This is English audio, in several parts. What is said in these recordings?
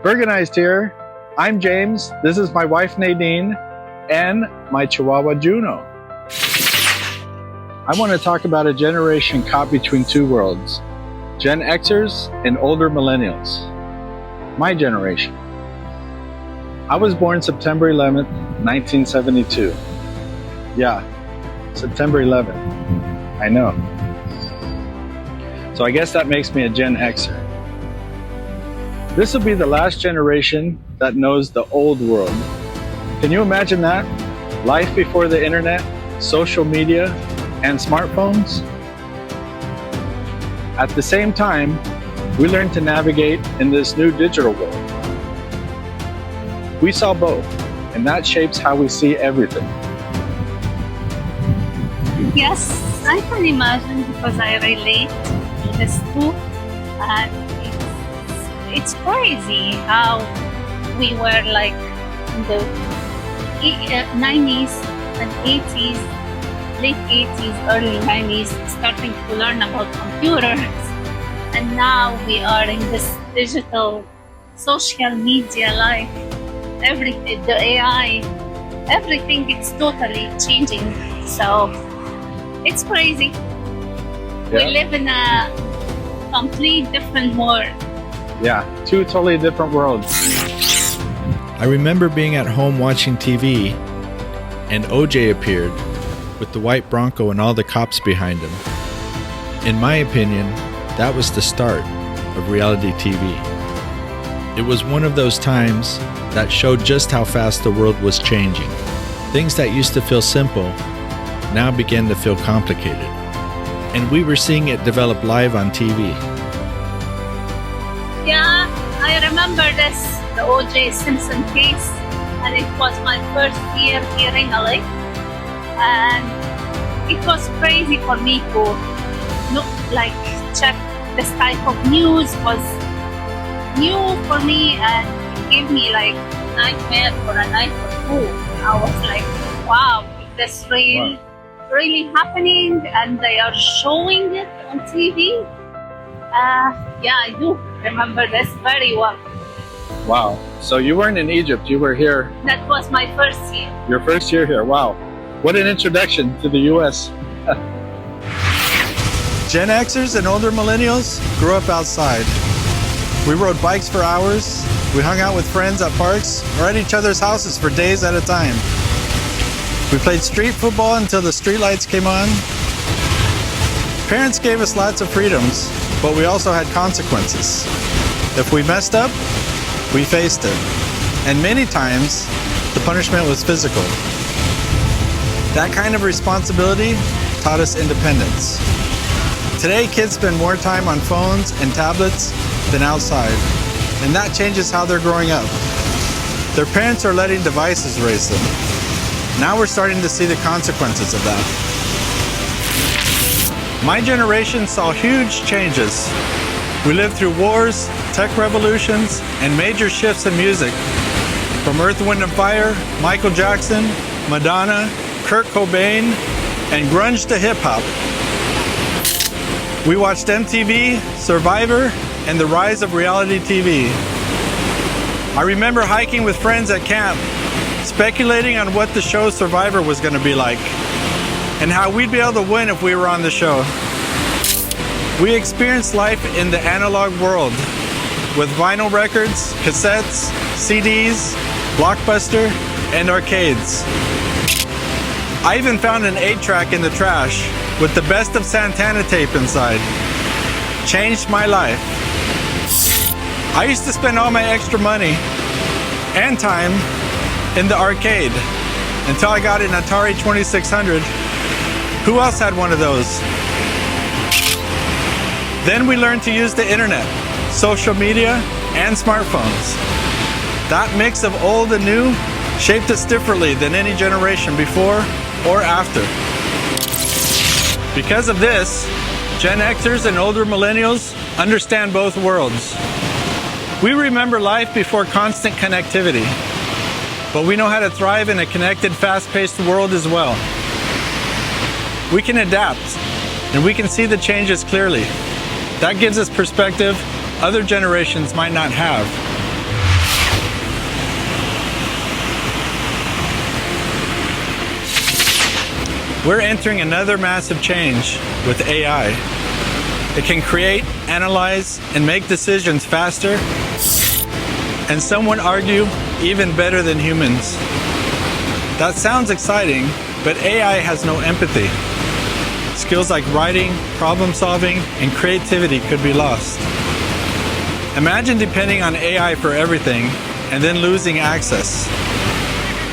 FERGUNIZED here. I'm James, this is my wife Nadine, and my Chihuahua Juno. I want to talk about a generation caught between two worlds, Gen Xers and older millennials. My generation. I was born September 11th, 1972. Yeah, September 11th. I know. So I guess that makes me a Gen Xer. This will be the last generation that knows the old world. Can you imagine that? Life before the internet, social media, and smartphones? At the same time, we learned to navigate in this new digital world. We saw both, and that shapes how we see everything. Yes, I can imagine because I relate to this too. And it's crazy how we were like in the 90s and 80s, late 80s, early 90s, starting to learn about computers. And now we are in this digital social media life. Everything, the AI, everything is totally changing. So it's crazy. Yeah. We live in a complete different world. Yeah, two totally different worlds. I remember being at home watching TV, and OJ appeared with the white Bronco and all the cops behind him. In my opinion, that was the start of reality TV. It was one of those times that showed just how fast the world was changing. Things that used to feel simple now began to feel complicated, and we were seeing it develop live on TV. Yeah, I remember this, the O.J. Simpson case, and it was my first year here in LA, and it was crazy for me to check this type of news. Was new for me, and it gave me like nightmare for a night or two. I was like, wow, is this really happening? And they are showing it on TV. Yeah, I do remember this very well. Wow. So you weren't in Egypt, you were here. That was my first year. Your first year here. Wow. What an introduction to the US. Gen Xers and older millennials grew up outside. We rode bikes for hours, we hung out with friends at parks or at each other's houses for days at a time. We played street football until the streetlights came on. Parents gave us lots of freedoms, but we also had consequences. If we messed up, we faced it. And many times, the punishment was physical. That kind of responsibility taught us independence. Today, kids spend more time on phones and tablets than outside, and that changes how they're growing up. Their parents are letting devices raise them. Now we're starting to see the consequences of that. My generation saw huge changes. We lived through wars, tech revolutions, and major shifts in music. From Earth, Wind & Fire, Michael Jackson, Madonna, Kurt Cobain, and grunge to hip-hop. We watched MTV, Survivor, and the rise of reality TV. I remember hiking with friends at camp, speculating on what the show Survivor was going to be like, and how we'd be able to win if we were on the show. We experienced life in the analog world, with vinyl records, cassettes, CDs, Blockbuster, and arcades. I even found an 8-track in the trash with the best of Santana tape inside. Changed my life. I used to spend all my extra money and time in the arcade until I got an Atari 2600. Who else had one of those? Then we learned to use the internet, social media, and smartphones. That mix of old and new shaped us differently than any generation before or after. Because of this, Gen Xers and older millennials understand both worlds. We remember life before constant connectivity, but we know how to thrive in a connected, fast-paced world as well. We can adapt, and we can see the changes clearly. That gives us perspective other generations might not have. We're entering another massive change with AI. It can create, analyze, and make decisions faster, and some would argue even better than humans. That sounds exciting, but AI has no empathy. Skills like writing, problem solving, and creativity could be lost. Imagine depending on AI for everything and then losing access.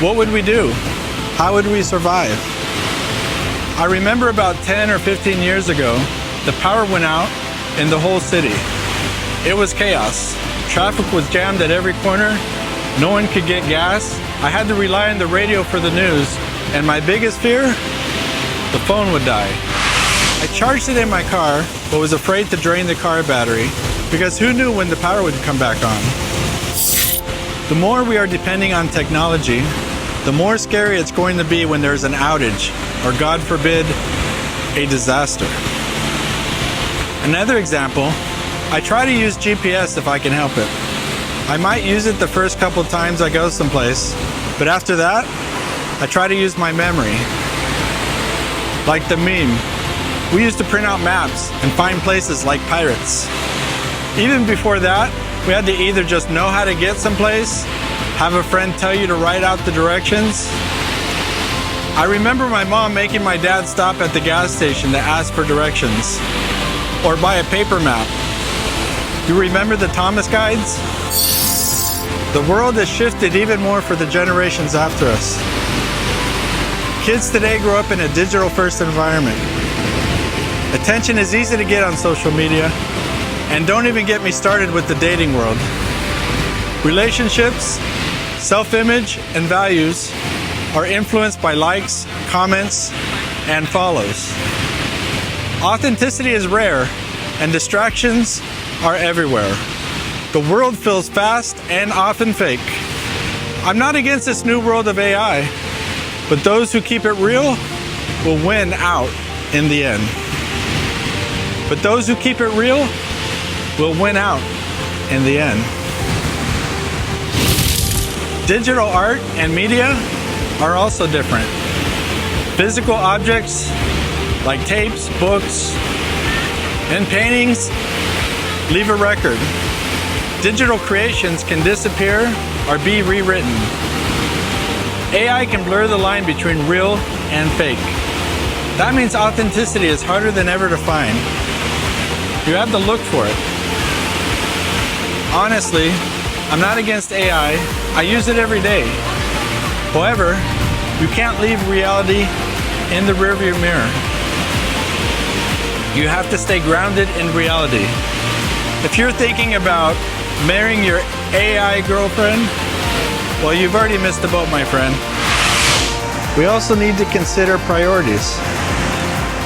What would we do? How would we survive? I remember about 10 or 15 years ago, the power went out in the whole city. It was chaos. Traffic was jammed at every corner. No one could get gas. I had to rely on the radio for the news, and my biggest fear? The phone would die. I charged it in my car, but was afraid to drain the car battery, because who knew when the power would come back on? The more we are depending on technology, the more scary it's going to be when there's an outage, or God forbid, a disaster. Another example, I try to use GPS if I can help it. I might use it the first couple times I go someplace, but after that, I try to use my memory. Like the meme, we used to print out maps and find places like pirates. Even before that, we had to either just know how to get someplace, have a friend tell you to write out the directions. I remember my mom making my dad stop at the gas station to ask for directions, or buy a paper map. You remember the Thomas guides? The world has shifted even more for the generations after us. Kids today grow up in a digital-first environment. Attention is easy to get on social media, and don't even get me started with the dating world. Relationships, self-image, and values are influenced by likes, comments, and follows. Authenticity is rare, and distractions are everywhere. The world feels fast and often fake. I'm not against this new world of AI, but those who keep it real will win out in the end. But those who keep it real will win out in the end. Digital art and media are also different. Physical objects like tapes, books, and paintings leave a record. Digital creations can disappear or be rewritten. AI can blur the line between real and fake. That means authenticity is harder than ever to find. You have to look for it. Honestly, I'm not against AI. I use it every day. However, you can't leave reality in the rearview mirror. You have to stay grounded in reality. If you're thinking about marrying your AI girlfriend, well, you've already missed the boat, my friend. We also need to consider priorities.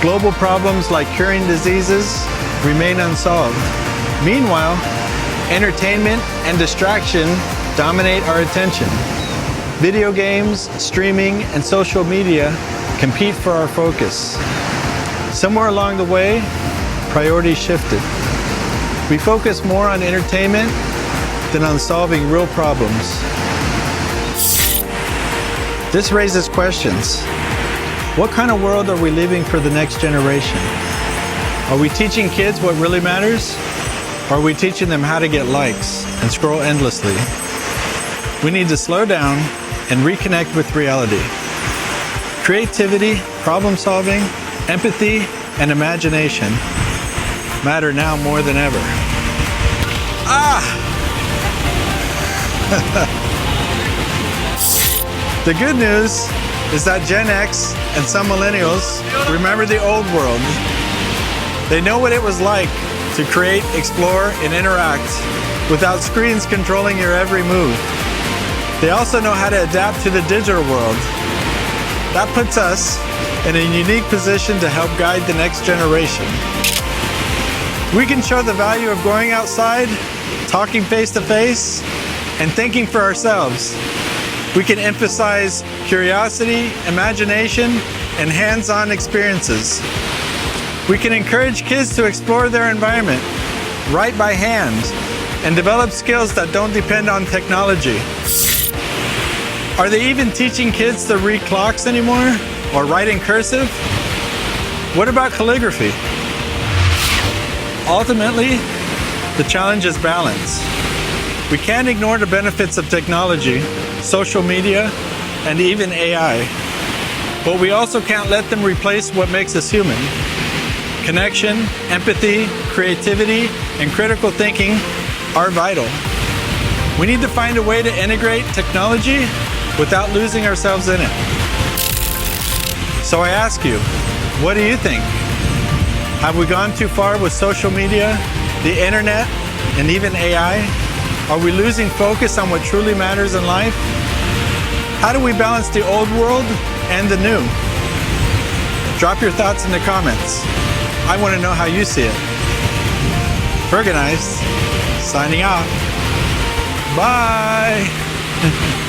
Global problems like curing diseases remain unsolved. Meanwhile, entertainment and distraction dominate our attention. Video games, streaming, and social media compete for our focus. Somewhere along the way, priorities shifted. We focus more on entertainment than on solving real problems. This raises questions. What kind of world are we leaving for the next generation? Are we teaching kids what really matters? Or are we teaching them how to get likes and scroll endlessly? We need to slow down and reconnect with reality. Creativity, problem solving, empathy, and imagination matter now more than ever. The good news is that Gen X and some millennials remember the old world. They know what it was like to create, explore, and interact without screens controlling your every move. They also know how to adapt to the digital world. That puts us in a unique position to help guide the next generation. We can show the value of going outside, talking face to face, and thinking for ourselves. We can emphasize curiosity, imagination, and hands-on experiences. We can encourage kids to explore their environment, write by hand, and develop skills that don't depend on technology. Are they even teaching kids to read clocks anymore? Or write in cursive? What about calligraphy? Ultimately, the challenge is balance. We can't ignore the benefits of technology, social media, and even AI. But we also can't let them replace what makes us human. Connection, empathy, creativity, and critical thinking are vital. We need to find a way to integrate technology without losing ourselves in it. So I ask you, what do you think? Have we gone too far with social media, the internet, and even AI? Are we losing focus on what truly matters in life? How do we balance the old world and the new? Drop your thoughts in the comments. I want to know how you see it. FERGUNIZED, signing out. Bye.